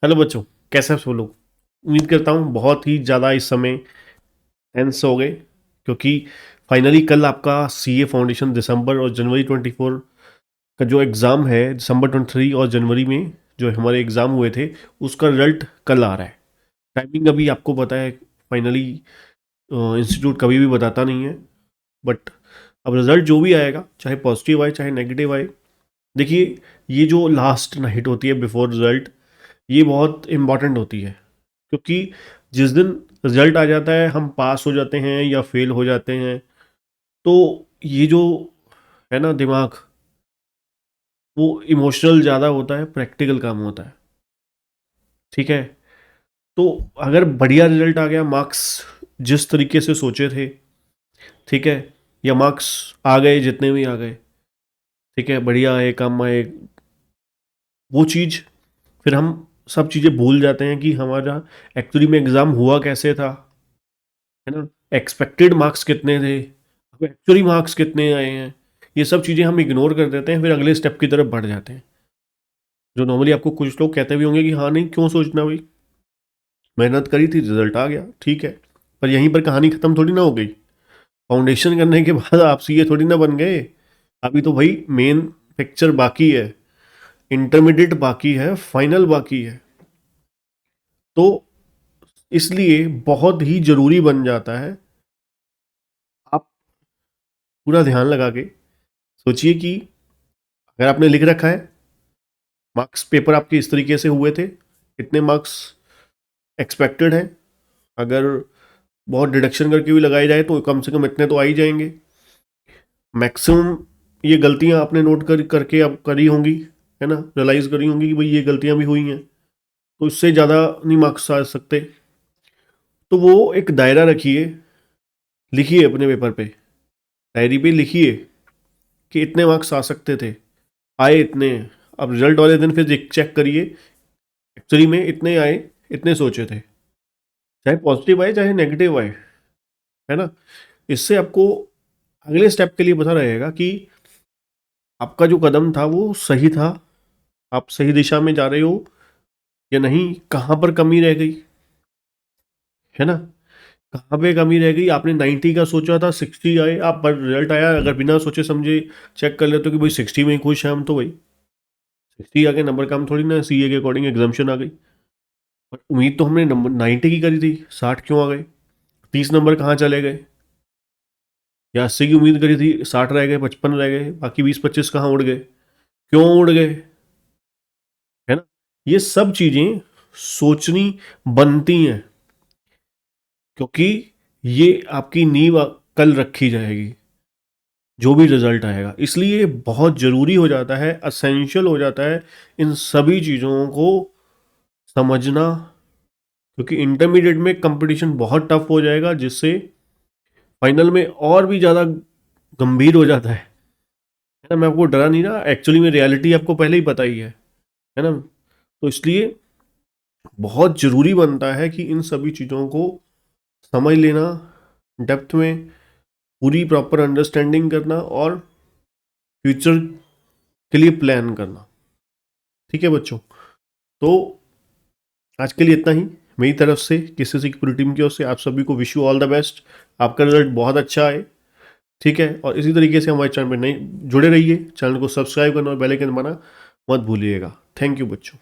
Hello बच्चों, कैसे हैं सब लोग। उम्मीद करता हूँ बहुत ही ज़्यादा इस समय टेंस हो गए, क्योंकि फाइनली कल आपका सीए फाउंडेशन दिसंबर और जनवरी 24 का जो एग्ज़ाम है, दिसंबर 23 और जनवरी में जो हमारे एग्ज़ाम हुए थे, उसका रिजल्ट कल आ रहा है। टाइमिंग अभी आपको पता है, फाइनली इंस्टीट्यूट कभी भी बताता नहीं है। बट अब रिजल्ट जो भी आएगा, चाहे पॉजिटिव आए चाहे नेगेटिव आए, देखिए, ये जो लास्ट नाइट होती है बिफोर रिजल्ट, ये बहुत इम्पॉर्टेंट होती है। क्योंकि जिस दिन रिजल्ट आ जाता है, हम पास हो जाते हैं या फेल हो जाते हैं, तो ये जो है ना दिमाग, वो इमोशनल ज़्यादा होता है, प्रैक्टिकल काम होता है। ठीक है। तो अगर बढ़िया रिजल्ट आ गया, मार्क्स जिस तरीके से सोचे थे, ठीक है, या मार्क्स आ गए जितने भी आ गए, ठीक है, बढ़िया आए कम आए, वो चीज़ फिर हम सब चीज़ें भूल जाते हैं कि हमारा एक्चुअली में एग्ज़ाम हुआ कैसे था, है ना, एक्सपेक्टेड मार्क्स कितने थे, अब एक्चुअली मार्क्स कितने आए हैं। ये सब चीज़ें हम इग्नोर कर देते हैं, फिर अगले स्टेप की तरफ बढ़ जाते हैं। जो नॉर्मली आपको कुछ लोग कहते भी होंगे कि हाँ नहीं, क्यों सोचना भाई, मेहनत करी थी, रिजल्ट आ गया, ठीक है। पर यहीं पर कहानी खत्म थोड़ी ना हो गई। फाउंडेशन करने के बाद आप सीए थोड़ी ना बन गए। अभी तो भाई मेन पिक्चर बाकी है, इंटरमीडिएट बाकी है, फाइनल बाकी है। तो इसलिए बहुत ही जरूरी बन जाता है, आप पूरा ध्यान लगा के सोचिए कि अगर आपने लिख रखा है मार्क्स, पेपर आपके इस तरीके से हुए थे, इतने मार्क्स एक्सपेक्टेड है, अगर बहुत डिडक्शन करके भी लगाए जाए तो कम से कम इतने तो आ ही जाएंगे। मैक्सिमम ये गलतियां आपने नोट करके अब करी होंगी, है ना, रियलाइज करी होंगी कि भाई ये गलतियां भी हुई हैं, तो इससे ज़्यादा नहीं मार्क्स आ सकते। तो वो एक दायरा रखिए, लिखिए अपने पेपर पे, डायरी पे लिखिए कि इतने मार्क्स आ सकते थे, आए इतने। अब रिजल्ट वाले दिन फिर चेक करिए, एक्चुअली में इतने आए, इतने सोचे थे, चाहे पॉजिटिव आए चाहे नेगेटिव आए, है ना। इससे आपको अगले स्टेप के लिए पता रहेगा कि आपका जो कदम था वो सही था, आप सही दिशा में जा रहे हो या नहीं, कहाँ पर कमी रह गई, है ना, कहाँ पे कमी रह गई। आपने 90 का सोचा था, 60 आए, आप पर रिजल्ट आया, अगर बिना सोचे समझे चेक कर लेते हो कि भाई 60 में ही खुश है हम, तो भाई 60 आ गए, नंबर कम थोड़ी ना, सीए के अकॉर्डिंग एग्जाम्शन आ गई। पर उम्मीद तो हमने नंबर 90 की करी थी, 60 क्यों आ गए, 30 नंबर कहाँ चले गए, या 80 की उम्मीद करी थी, 60 रह गए, 55 रह गए, बाकी 20-25 कहाँ उड़ गए, क्यों उड़ गए, है ना। ये सब चीजें सोचनी बनती हैं, क्योंकि ये आपकी नींव कल रखी जाएगी, जो भी रिजल्ट आएगा। इसलिए बहुत जरूरी हो जाता है, असेंशियल हो जाता है इन सभी चीजों को समझना, क्योंकि इंटरमीडिएट में कंपटीशन बहुत टफ हो जाएगा, जिससे फाइनल में और भी ज़्यादा गंभीर हो जाता है ना। मैं आपको डरा नहीं रहा, एक्चुअली में रियलिटी आपको पहले ही पता ही है ना। तो इसलिए बहुत ज़रूरी बनता है कि इन सभी चीज़ों को समझ लेना, डेप्थ में पूरी प्रॉपर अंडरस्टैंडिंग करना और फ्यूचर के लिए प्लान करना। ठीक है बच्चों, तो आज के लिए इतना ही मेरी तरफ से, किसी की पूरी टीम की ओर से आप सभी को wish you all the best. आपका रिजल्ट बहुत अच्छा आए, ठीक है। और इसी तरीके से हमारे चैनल पर नहीं जुड़े रहिए, चैनल को सब्सक्राइब करना और बेल आइकन दबाना मत भूलिएगा। थैंक यू बच्चों।